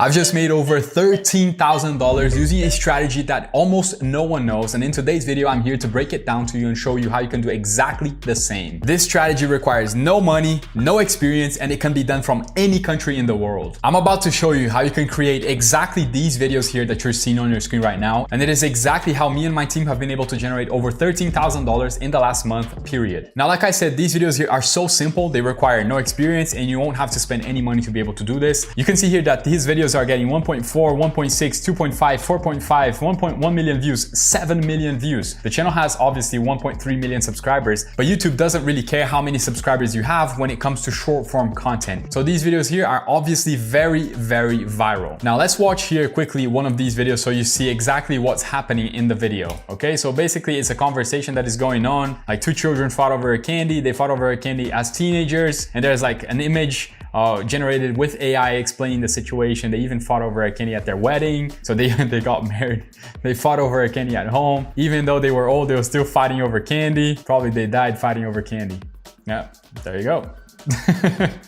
I've just made over $13,000 using a strategy that almost no one knows, and in today's video I'm here to break it down to you and show you how you can do exactly the same. This strategy requires no money, no experience, and it can be done from any country in the world. I'm about to show you how you can create exactly these videos here that you're seeing on your screen right now, and it is exactly how me and my team have been able to generate over $13,000 in the last month period. Now, like I said, these videos here are so simple, they require no experience and you won't have to spend any money to be able to do this. You can see here that these videos are getting 1.4, 1.6, 2.5, 4.5, 1.1 million views, 7 million views. The channel has obviously 1.3 million subscribers, but YouTube doesn't really care how many subscribers you have when it comes to short form content. So these videos here are obviously very, very viral. Now let's watch here quickly one of these videos so you see exactly what's happening in the video. Okay, so basically it's a conversation that is going on, like two children fought over a candy. They fought over a candy as teenagers, and there's like an image generated with AI explaining the situation. They even fought over a candy at their wedding. So they got married. They fought over a candy at home. Even though they were old, they were still fighting over candy. Probably they died fighting over candy. Yeah, there you go.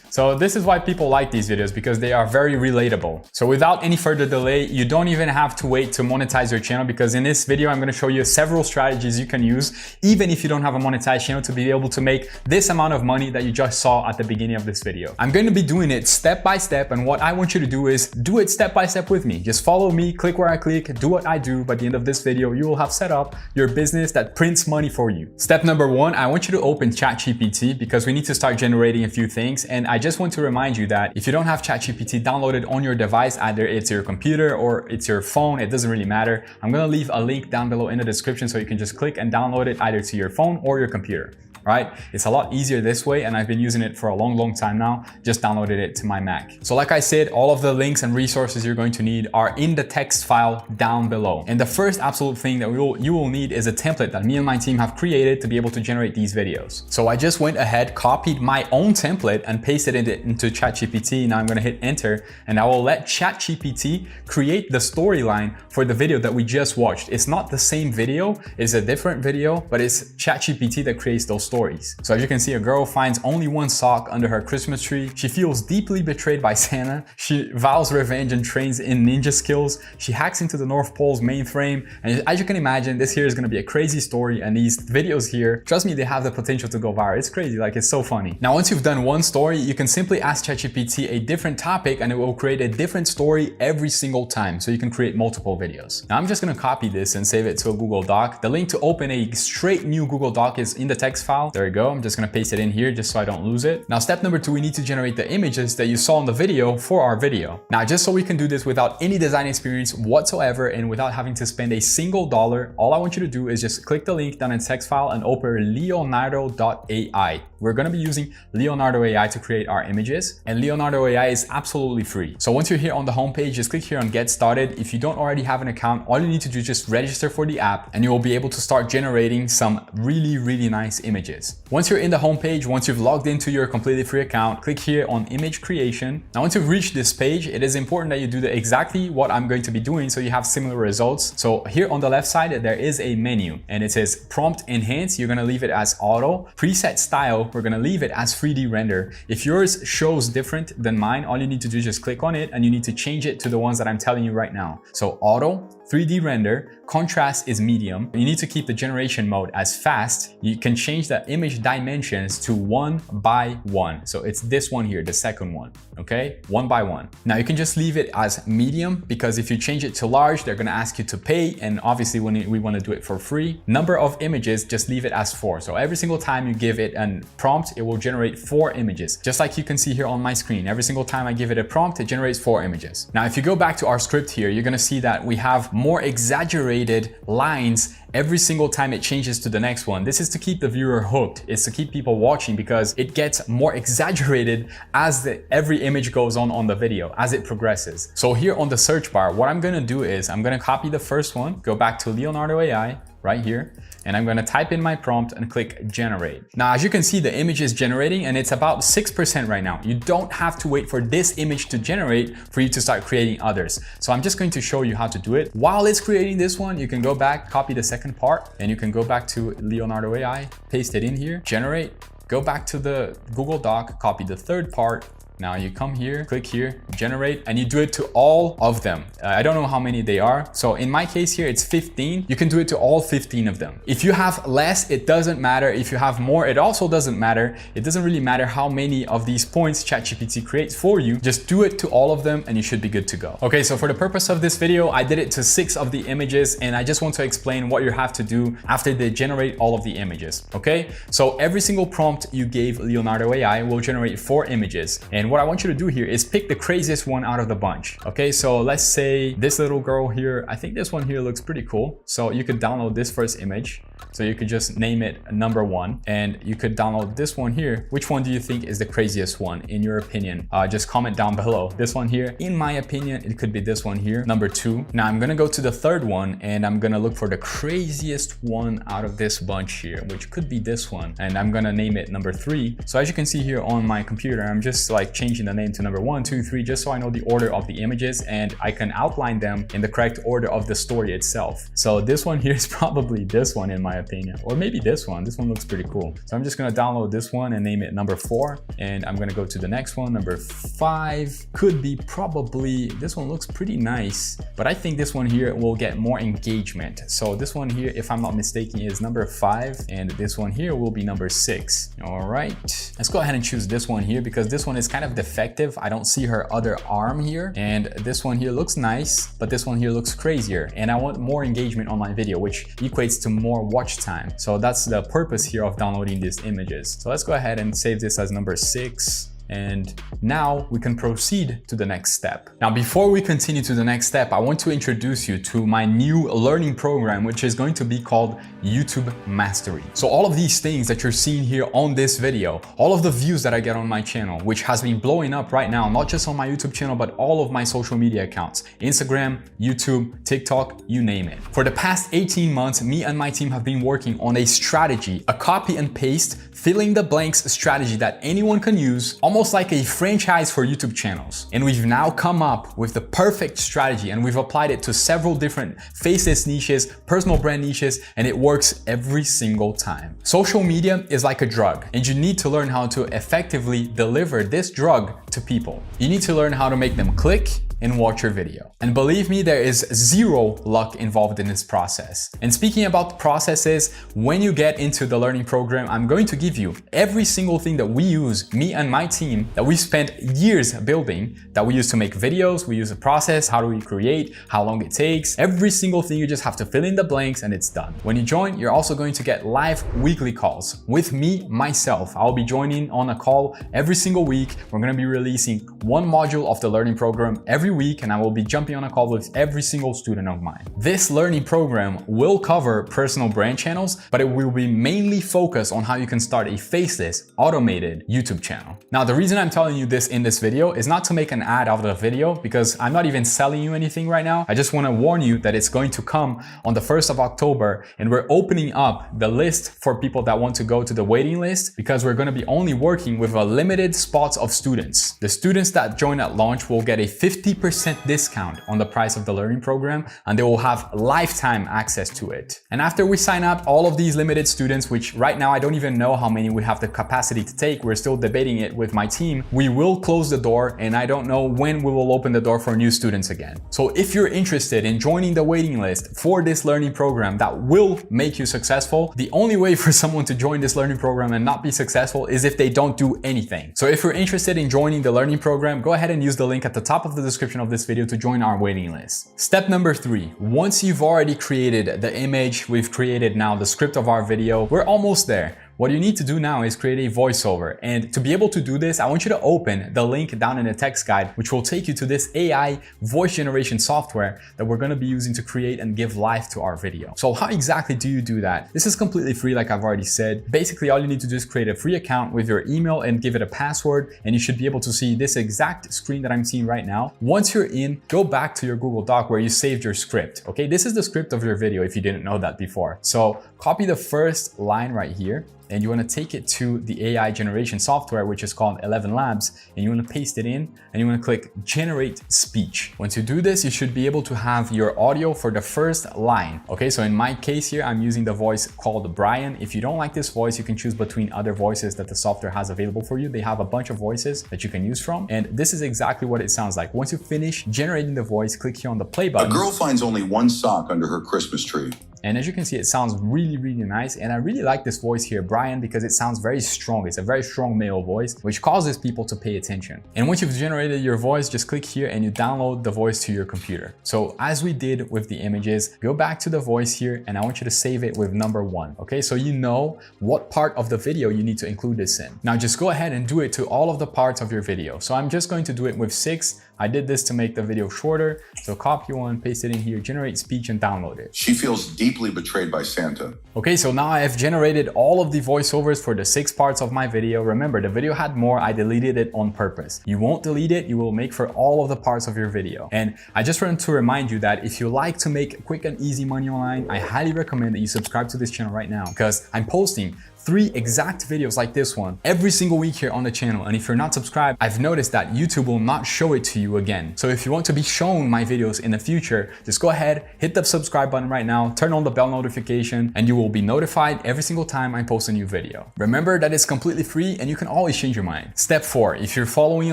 So this is why people like these videos, because they are very relatable. So without any further delay, you don't even have to wait to monetize your channel, because in this video I'm going to show you several strategies you can use even if you don't have a monetized channel to be able to make this amount of money that you just saw at the beginning of this video. I'm going to be doing it step by step, and what I want you to do is do it step by step with me. Just follow me, click where I click, do what I do. By the end of this video, you will have set up your business that prints money for you. Step number one, I want you to open ChatGPT because we need to start generating a few things. And I just want to remind you that if you don't have ChatGPT downloaded on your device, either it's your computer or it's your phone, it doesn't really matter. I'm going to leave a link down below in the description so you can just click and download it either to your phone or your computer. Right? It's a lot easier this way, and I've been using it for a long time now. Just downloaded it to my Mac. So like I said, all of the links and resources you're going to need are in the text file down below. And the first absolute thing that you will need is a template that me and my team have created to be able to generate these videos. So I just went ahead, copied my own template and pasted it into ChatGPT. Now I'm going to hit enter, and I will let ChatGPT create the storyline for the video that we just watched. It's not the same video, it's a different video, but it's ChatGPT that creates those stories. So as you can see, a girl finds only one sock under her Christmas tree. She feels deeply betrayed by Santa. She vows revenge and trains in ninja skills. She hacks into the North Pole's mainframe. And as you can imagine, this here is going to be a crazy story. And these videos here, trust me, they have the potential to go viral. It's crazy. Like, it's so funny. Now, once you've done one story, you can simply ask ChatGPT a different topic and it will create a different story every single time. So you can create multiple videos. Now, I'm just going to copy this and save it to a Google Doc. The link to open a straight new Google Doc is in the text file. There you go. I'm just going to paste it in here just so I don't lose it. Now, step number two, we need to generate the images that you saw in the video for our video. Now, just so we can do this without any design experience whatsoever and without having to spend a single dollar, all I want you to do is just click the link down in the text file and open Leonardo.ai. We're going to be using Leonardo AI to create our images, and Leonardo AI is absolutely free. So once you're here on the homepage, just click here on Get Started. If you don't already have an account, all you need to do is just register for the app and you will be able to start generating some really nice images. Once you're in the homepage, once you've logged into your completely free account, click here on Image Creation. Now, once you've reached this page, it is important that you do exactly what I'm going to be doing so you have similar results. So here on the left side, there is a menu and it says Prompt Enhance. You're going to leave it as Auto. Preset Style, we're going to leave it as 3D Render. If yours shows different than mine, all you need to do is just click on it and you need to change it to the ones that I'm telling you right now. So Auto, 3D Render, contrast is medium. You need to keep the generation mode as fast. You can change the image dimensions to 1:1. So it's this one here, the second one, okay? 1:1. Now you can just leave it as medium because if you change it to large, they're gonna ask you to pay. And obviously when we wanna do it for free. Number of images, just leave it as 4. So every single time you give it a prompt, it will generate 4 images. Just like you can see here on my screen. Every single time I give it a prompt, it generates 4 images. Now, if you go back to our script here, you're gonna see that we have more exaggerated lines every single time it changes to the next one. This is to keep the viewer hooked. It's to keep people watching because it gets more exaggerated as every image goes on the video, as it progresses. So here on the search bar, what I'm gonna do is I'm gonna copy the first one, go back to Leonardo AI right here, and I'm gonna type in my prompt and click generate. Now, as you can see, the image is generating and it's about 6% right now. You don't have to wait for this image to generate for you to start creating others. So I'm just going to show you how to do it. While it's creating this one, you can go back, copy the second part, and you can go back to Leonardo AI, paste it in here, generate, go back to the Google Doc, copy the third part, Now you come here, click here, generate, and you do it to all of them. I don't know how many they are. So in my case here, it's 15. You can do it to all 15 of them. If you have less, it doesn't matter. If you have more, it also doesn't matter. It doesn't really matter how many of these points ChatGPT creates for you. Just do it to all of them and you should be good to go. Okay, so for the purpose of this video, I did it to 6 of the images, and I just want to explain what you have to do after they generate all of the images. Okay, so every single prompt you gave Leonardo AI will generate 4 images. And what I want you to do here is pick the craziest one out of the bunch. Okay, so let's say this little girl here, I think this one here looks pretty cool. So you could download this first image. So you could just name it number 1, and you could download this one here. Which one do you think is the craziest one in your opinion? Just comment down below. This one here, in my opinion, it could be this one here, number 2. Now I'm gonna go to the third one and I'm gonna look for the craziest one out of this bunch here, which could be this one, and I'm gonna name it number 3. So as you can see here on my computer, I'm just like changing the name to number 1, 2, 3, just so I know the order of the images and I can outline them in the correct order of the story itself. So this one here is probably this one in my opinion, or maybe this one. This one looks pretty cool. So I'm just gonna download this one and name it number 4, and I'm gonna go to the next one, number 5. Could be probably, this one looks pretty nice, but I think this one here will get more engagement. So this one here, if I'm not mistaken, is number 5, and this one here will be number 6. All right, let's go ahead and choose this one here because this one is kind of defective. I don't see her other arm here, and this one here looks nice, but this one here looks crazier, and I want more engagement on my video, which equates to more watch time. So that's the purpose here of downloading these images. So let's go ahead and save this as number 6. And now we can proceed to the next step. Now, before we continue to the next step, I want to introduce you to my new learning program, which is going to be called YouTube Mastery. So all of these things that you're seeing here on this video, all of the views that I get on my channel, which has been blowing up right now, not just on my YouTube channel, but all of my social media accounts, Instagram, YouTube, TikTok, you name it. For the past 18 months, me and my team have been working on a strategy, a copy and paste, filling the blanks strategy that anyone can use, almost like a franchise for YouTube channels. And we've now come up with the perfect strategy, and we've applied it to several different faceless niches, personal brand niches, and it works every single time. Social media is like a drug, and you need to learn how to effectively deliver this drug to people. You need to learn how to make them click and watch your video. And believe me, there is zero luck involved in this process. And speaking about processes, when you get into the learning program, I'm going to give you every single thing that we use, me and my team, that we spent years building, that we use to make videos. We use a process, how do we create, how long it takes, every single thing. You just have to fill in the blanks and it's done. When you join, you're also going to get live weekly calls with me, myself. I'll be joining on a call every single week. We're gonna be releasing one module of the learning program every week, and I will be jumping on a call with every single student of mine. This learning program will cover personal brand channels, but it will be mainly focused on how you can start a faceless, automated YouTube channel. Now, the reason I'm telling you this in this video is not to make an ad out of the video, because I'm not even selling you anything right now. I just want to warn you that it's going to come on the 1st of October, and we're opening up the list for people that want to go to the waiting list, because we're going to be only working with a limited spots of students. The students that join at launch will get a 50% discount on the price of the learning program, and they will have lifetime access to it. And after we sign up all of these limited students, which right now I don't even know how many we have the capacity to take, we're still debating it with my team, we will close the door, and I don't know when we will open the door for new students again. So if you're interested in joining the waiting list for this learning program that will make you successful, the only way for someone to join this learning program and not be successful is if they don't do anything. So if you're interested in joining the learning program, go ahead and use the link at the top of the description of this video to join our waiting list. Step number 3, once you've already created the image, we've created now the script of our video, we're almost there. What you need to do now is create a voiceover. And to be able to do this, I want you to open the link down in the text guide, which will take you to this AI voice generation software that we're going to be using to create and give life to our video. So how exactly do you do that? This is completely free, like I've already said. Basically, all you need to do is create a free account with your email and give it a password, and you should be able to see this exact screen that I'm seeing right now. Once you're in, go back to your Google Doc where you saved your script. Okay, this is the script of your video if you didn't know that before. So copy the first line right here. and you want to take it to the AI generation software, which is called 11 Labs, and you want to paste it in and you want to click generate speech. Once you do this, you should be able to have your audio for the first line. Okay, so in my case here, I'm using the voice called Brian. If you don't like this voice, you can choose between other voices that the software has available for you. They have a bunch of voices that you can use from, and this is exactly what it sounds like. Once you finish generating the voice, click here on the play button. A girl finds only one sock under her Christmas tree. And as you can see, it sounds really, really nice. And I really like this voice here, Brian, because it sounds very strong. It's a very strong male voice, which causes people to pay attention. And once you've generated your voice, just click here and you download the voice to your computer. So as we did with the images, go back to the voice here and I want you to save it with number 1. Okay, so you know what part of the video you need to include this in. Now just go ahead and do it to all of the parts of your video. So I'm just going to do it with 6. I did this to make the video shorter. So copy one, paste it in here, generate speech and download it. She feels deeply betrayed by Santa. Okay, so now I have generated all of the voiceovers for the 6 parts of my video. Remember, the video had more, I deleted it on purpose. You won't delete it, you will make for all of the parts of your video. And I just wanted to remind you that if you like to make quick and easy money online, I highly recommend that you subscribe to this channel right now, because I'm posting 3 exact videos like this one every single week here on the channel. And if you're not subscribed, I've noticed that YouTube will not show it to you again. So if you want to be shown my videos in the future, just go ahead, hit the subscribe button right now, turn on the bell notification, and you will be notified every single time I post a new video. Remember that it's completely free and you can always change your mind. Step 4, if you're following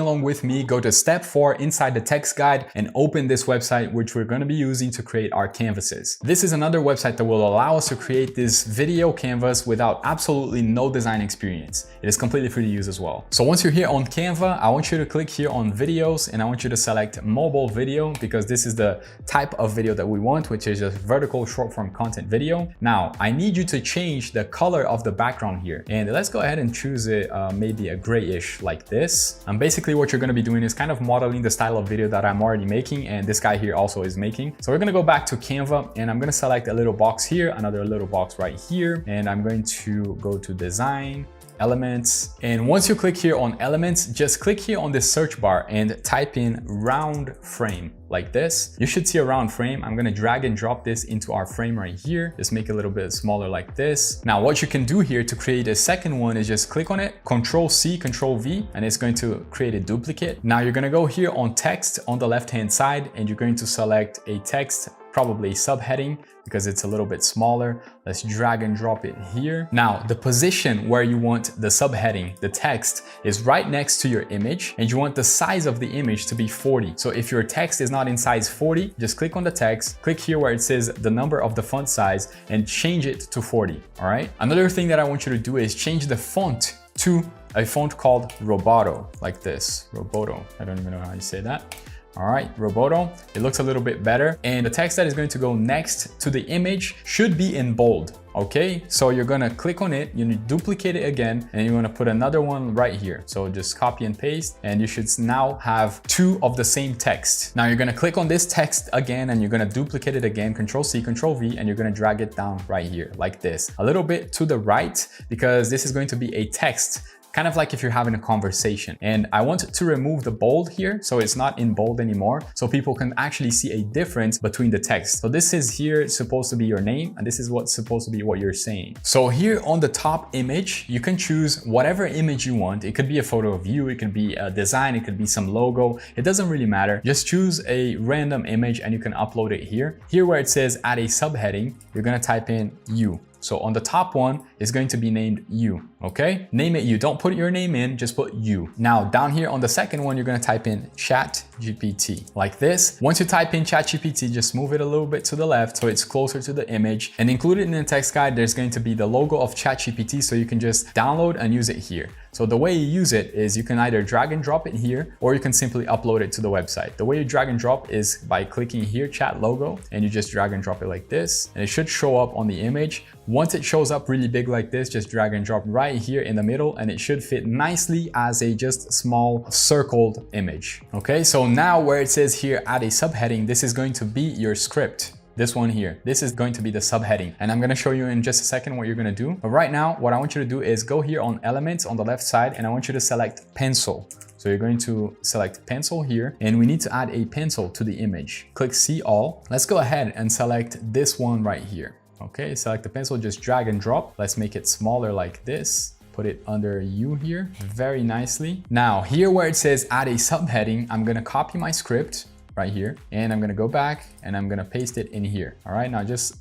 along with me, go to step 4 inside the text guide and open this website, which we're going to be using to create our canvases. This is another website that will allow us to create this video canvas without absolutely no design experience. It is completely free to use as well. So once you're here on Canva, I want you to click here on videos and I want you to select mobile video, because this is the type of video that we want, which is a vertical short form content video. Now I need you to change the color of the background here, and let's go ahead and choose it maybe a grayish like this. And basically what you're going to be doing is kind of modeling the style of video that I'm already making and this guy here also is making. So we're going to go back to Canva and I'm going to select a little box here, another little box right here, and I'm going to go to design, elements, and once you click here on elements, just click here on this search bar and type in round frame like this. You should see a round frame. I'm gonna drag and drop this into our frame right here. Just make it a little bit smaller like this. Now what you can do here to create a second one is just click on it, Control C, Control V, and it's going to create a duplicate. Now you're gonna go here on text on the left hand side and you're going to select a text, probably subheading, because it's a little bit smaller. Let's drag and drop it here. Now, the position where you want the subheading, the text, is right next to your image, and you want the size of the image to be 40. So if your text is not in size 40, just click on the text, click here where it says the number of the font size, and change it to 40, all right? Another thing that I want you to do is change the font to a font called Roboto, like this, Roboto. I don't even know how you say that. All right, Roboto, it looks a little bit better. And the text that is going to go next to the image should be in bold, okay? So you're gonna click on it, you need to duplicate it again, and you're gonna put another one right here. So just copy and paste, and you should now have 2 of the same text. Now you're gonna click on this text again, and you're gonna duplicate it again, Control C, Control V, and you're gonna drag it down right here, like this. A little bit to the right, because this is going to be a text, kind of like if you're having a conversation. And I want to remove the bold here, so it's not in bold anymore, so people can actually see a difference between the text. So this is here supposed to be your name, and this is what's supposed to be what you're saying. So here on the top image, you can choose whatever image you want. It could be a photo of you, it could be a design, it could be some logo. It doesn't really matter. Just choose a random image and you can upload it here. Here where it says add a subheading, you're gonna type in you. So on the top one is going to be named you, okay? Name it you, don't put your name in, just put you. Now down here on the second one, you're gonna type in ChatGPT, like this. Once you type in ChatGPT, just move it a little bit to the left so it's closer to the image. And included in the text guide, there's going to be the logo of ChatGPT, so you can just download and use it here. So the way you use it is you can either drag and drop it here, or you can simply upload it to the website. The way you drag and drop is by clicking here, chat logo, and you just drag and drop it like this, and it should show up on the image. Once it shows up really big like this, just drag and drop right here in the middle, and it should fit nicely as a just small circled image. Okay, so now where it says here, add a subheading, this is going to be your script. This one here, this is going to be the subheading, and I'm going to show you in just a second what you're going to do. But right now, what I want you to do is go here on elements on the left side, and I want you to select pencil. So you're going to select pencil here, and we need to add a pencil to the image. Click see all. Let's go ahead and select this one right here. Okay, select the pencil, just drag and drop. Let's make it smaller like this. Put it under U here, very nicely. Now here where it says add a subheading, I'm gonna copy my script right here, and I'm gonna go back and I'm gonna paste it in here. All right, now just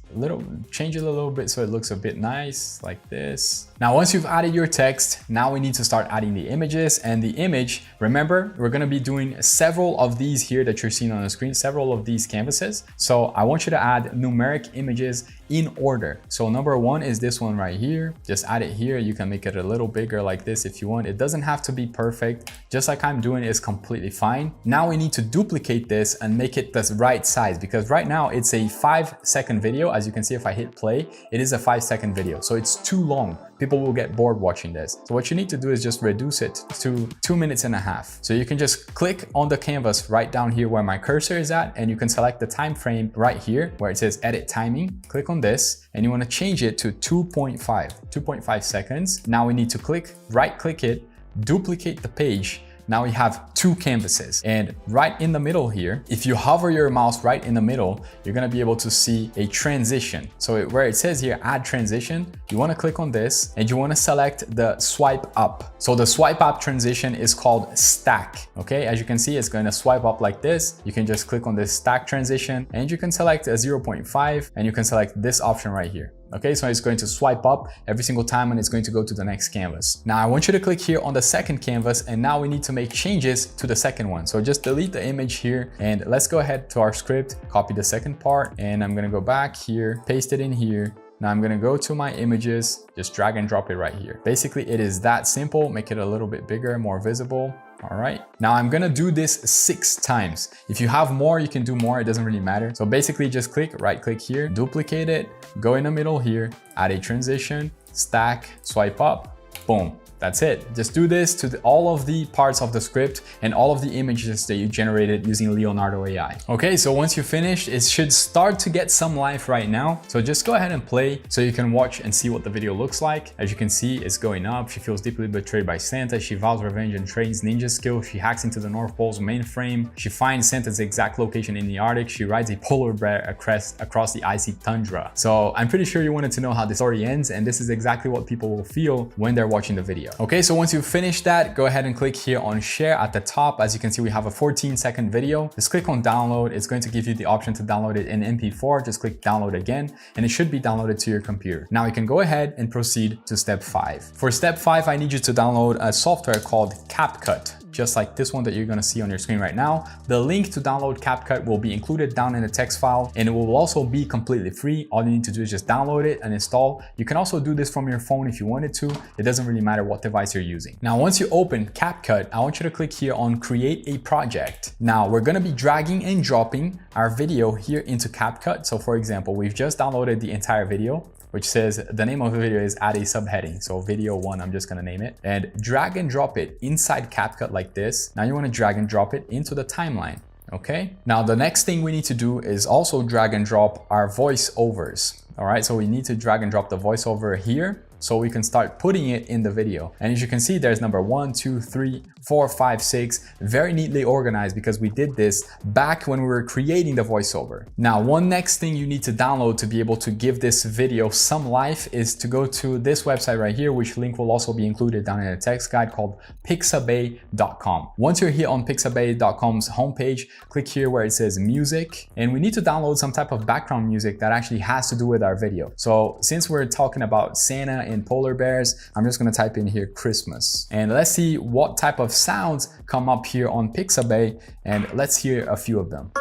change it a little bit so it looks a bit nice like this. Now, once you've added your text, now we need to start adding the images. And the image, remember, we're gonna be doing several of these here that you're seeing on the screen, several of these canvases. So I want you to add numeric images in order. So number one is this one right here. Just add it here. You can make it a little bigger like this if you want. It doesn't have to be perfect. Just like I'm doing is completely fine. Now we need to duplicate this and make it the right size, because right now it's a 5-second video. As you can see, if I hit play, it is a 5-second video. So it's too long. People will get bored watching this. So what you need to do is just reduce it to 2.5 minutes. So you can just click on the canvas right down here where my cursor is at, and you can select the time frame right here where it says edit timing. Click on this, and you want to change it to 2.5 seconds. Now we need to right click it, duplicate the page. Now we have 2 canvases, and right in the middle here, if you hover your mouse right in the middle, you're gonna be able to see a transition. So where it says here, add transition, you wanna click on this and you wanna select the swipe up. So the swipe up transition is called stack, okay? As you can see, it's gonna swipe up like this. You can just click on this stack transition and you can select a 0.5 and you can select this option right here. Okay, so it's going to swipe up every single time and it's going to go to the next canvas. Now I want you to click here on the second canvas, and now we need to make changes to the second one. So just delete the image here and let's go ahead to our script, copy the second part, and I'm gonna go back here, paste it in here. Now I'm gonna go to my images, just drag and drop it right here. Basically, it is that simple. Make it a little bit bigger, more visible. All right, now I'm gonna do this 6 times. If you have more, you can do more, it doesn't really matter. So basically just right click here, duplicate it, go in the middle here, add a transition, stack, swipe up, boom. That's it. Just do this to all of the parts of the script and all of the images that you generated using Leonardo AI. Okay, so once you finish, it should start to get some life right now. So just go ahead and play so you can watch and see what the video looks like. As you can see, it's going up. She feels deeply betrayed by Santa. She vows revenge and trains ninja skills. She hacks into the North Pole's mainframe. She finds Santa's exact location in the Arctic. She rides a polar bear across the icy tundra. So I'm pretty sure you wanted to know how the story ends, and this is exactly what people will feel when they're watching the video. Okay, so once you've finished that, go ahead and click here on share at the top. As you can see, we have a 14-second video. Just click on download. It's going to give you the option to download it in MP4. Just click download again, and it should be downloaded to your computer. Now you can go ahead and proceed to step 5. For step 5, I need you to download a software called CapCut, just like this one that you're gonna see on your screen right now. The link to download CapCut will be included down in the text file, and it will also be completely free. All you need to do is just download it and install. You can also do this from your phone if you wanted to. It doesn't really matter what device you're using. Now, once you open CapCut, I want you to click here on create a project. Now we're gonna be dragging and dropping our video here into CapCut. So for example, we've just downloaded the entire video, which says the name of the video is add a subheading. So video 1, I'm just gonna name it, and drag and drop it inside CapCut like this. Now you wanna drag and drop it into the timeline, okay? Now the next thing we need to do is also drag and drop our voiceovers. All right, so we need to drag and drop the voiceover here so we can start putting it in the video. And as you can see, there's number 1, 2, 3, 4, 5, 6, very neatly organized because we did this back when we were creating the voiceover. Now, one next thing you need to download to be able to give this video some life is to go to this website right here, which link will also be included down in the text guide, called pixabay.com. Once you're here on pixabay.com's homepage, click here where it says music, and we need to download some type of background music that actually has to do with our video. So since we're talking about Santa and polar bears, I'm just gonna type in here Christmas, and let's see what type of sounds come up here on Pixabay, and let's hear a few of them.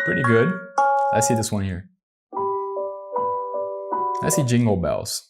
Pretty good. Let's see this one here. Let's see jingle bells.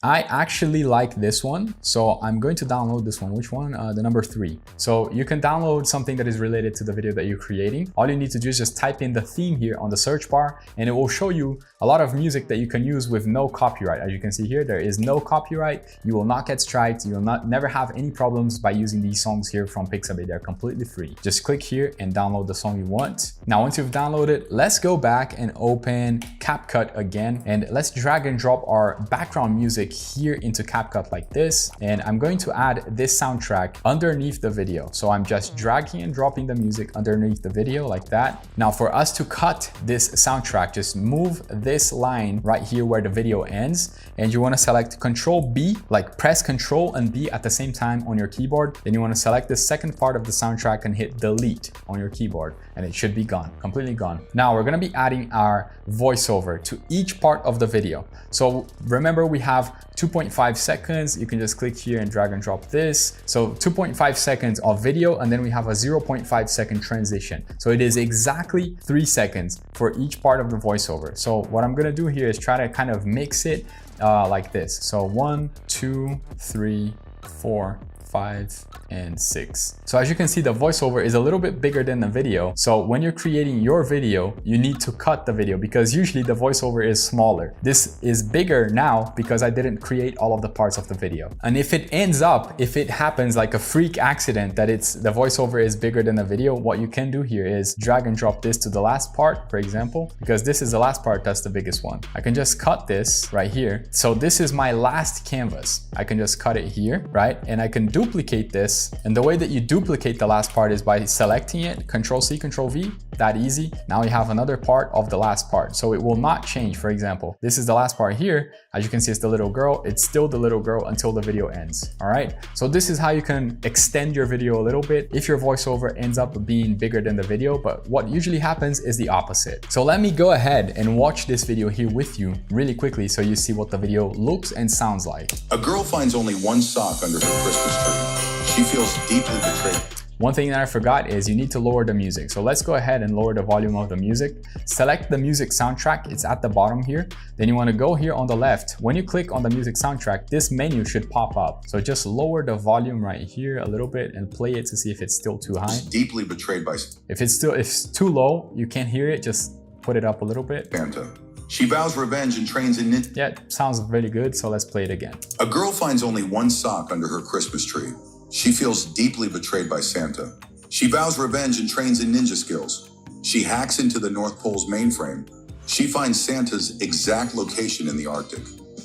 I actually like this one, so I'm going to download this one. Which one? The number 3. So you can download something that is related to the video that you're creating. All you need to do is just type in the theme here on the search bar, and it will show you a lot of music that you can use with no copyright. As you can see here, there is no copyright. You will not get striked. You will never have any problems by using these songs here from Pixabay. They're completely free. Just click here and download the song you want. Now, once you've downloaded, let's go back and open CapCut again, and let's drag and drop our background music here into CapCut like this, and I'm going to add this soundtrack underneath the video. So I'm just dragging and dropping the music underneath the video like that. Now for us to cut this soundtrack, just move this line right here where the video ends, and you want to select Control B, like press Control and B at the same time on your keyboard. Then you want to select the second part of the soundtrack and hit delete on your keyboard, and it should be gone, completely gone. Now we're going to be adding our voiceover to each part of the video. So remember, we have 2.5 seconds. You can just click here and drag and drop this. So 2.5 seconds of video, and then we have a 0.5 second transition. So it is exactly 3 seconds for each part of the voiceover. So what I'm gonna do here is try to kind of mix it like this. So 1, 2, 3, 4, 5, and 6. So as you can see, the voiceover is a little bit bigger than the video. So when you're creating your video, you need to cut the video because usually the voiceover is smaller. This is bigger now because I didn't create all of the parts of the video. And if it ends up, if it happens like a freak accident that the voiceover is bigger than the video, what you can do here is drag and drop this to the last part, for example, because this is the last part, that's the biggest one. I can just cut this right here. So this is my last canvas. I can just cut it here, right? And I can duplicate this. And the way that you duplicate the last part is by selecting it, Control C, Control V, that easy. Now we have another part of the last part. So it will not change. For example, this is the last part here. As you can see, it's the little girl. It's still the little girl until the video ends. All right. So this is how you can extend your video a little bit if your voiceover ends up being bigger than the video. But what usually happens is the opposite. So let me go ahead and watch this video here with you really quickly so you see what the video looks and sounds like. A girl finds only one sock under her Christmas tree. She feels deeply betrayed. One thing that I forgot is you need to lower the music. So let's go ahead and lower the volume of the music. Select the music soundtrack. It's at the bottom here. Then you want to go here on the left. When you click on the music soundtrack, this menu should pop up. So just lower the volume right here a little bit and play it to see if it's still too high. Deeply betrayed by If it's too low, you can't hear it, just put it up a little bit. Santa. She vows revenge and trains in ninja. Yeah, it sounds really good. So let's play it again. A girl finds only one sock under her Christmas tree. She feels deeply betrayed by Santa. She vows revenge and trains in ninja skills. She hacks into the North Pole's mainframe. She finds Santa's exact location in the Arctic.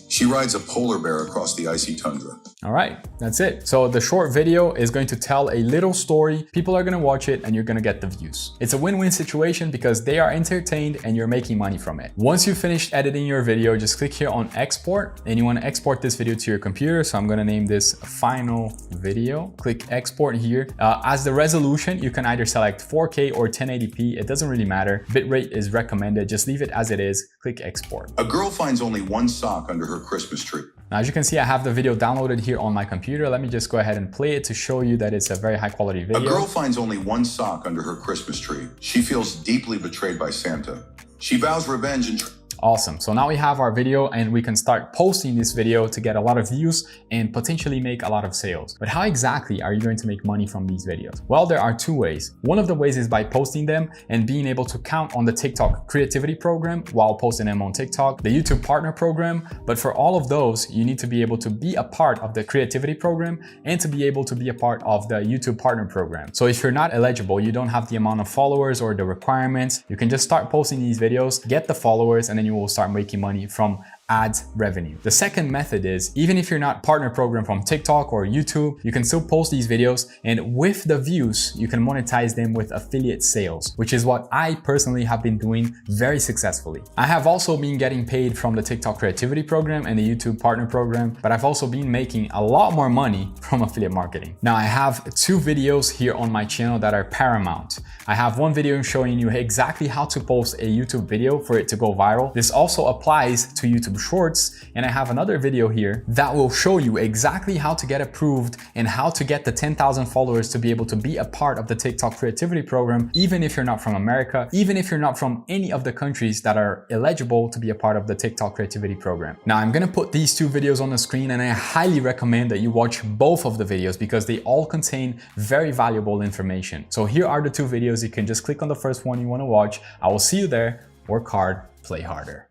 She rides a polar bear across the icy tundra. All right, that's it. So the short video is going to tell a little story. People are going to watch it and you're going to get the views. It's a win-win situation because they are entertained and you're making money from it. Once you finished editing your video, just click here on export and you want to export this video to your computer. So I'm going to name this final video. Click export here. As the resolution, you can either select 4K or 1080p. It doesn't really matter. Bitrate is recommended. Just leave it as it is. Click export. A girl finds only one sock under her Christmas tree. Now, as you can see, I have the video downloaded here on my computer. Let me just go ahead and play it to show you that it's a very high quality video. A girl finds only one sock under her Christmas tree. She feels deeply betrayed by Santa. She vows revenge and Awesome. So now we have our video and we can start posting this video to get a lot of views and potentially make a lot of sales. But how exactly are you going to make money from these videos? Well, there are two ways. One of the ways is by posting them and being able to count on the TikTok creativity program while posting them on TikTok, the YouTube partner program. But for all of those, you need to be able to be a part of the creativity program and to be able to be a part of the YouTube partner program. So if you're not eligible, you don't have the amount of followers or the requirements, you can just start posting these videos, get the followers, and then you will start making money from ads revenue. The second method is, even if you're not partner program from TikTok or YouTube, you can still post these videos, and with the views, you can monetize them with affiliate sales, which is what I personally have been doing very successfully. I have also been getting paid from the TikTok creativity program and the YouTube partner program, but I've also been making a lot more money from affiliate marketing. Now I have two videos here on my channel that are paramount. I have one video showing you exactly how to post a YouTube video for it to go viral. This also applies to YouTube Shorts, and I have another video here that will show you exactly how to get approved and how to get the 10,000 followers to be able to be a part of the TikTok creativity program, even if you're not from America, even if you're not from any of the countries that are eligible to be a part of the TikTok creativity program. Now I'm gonna put these two videos on the screen, and I highly recommend that you watch both of the videos because they all contain very valuable information. So here are the two videos. You can just click on the first one you want to watch. I will see you there. Work hard, play harder.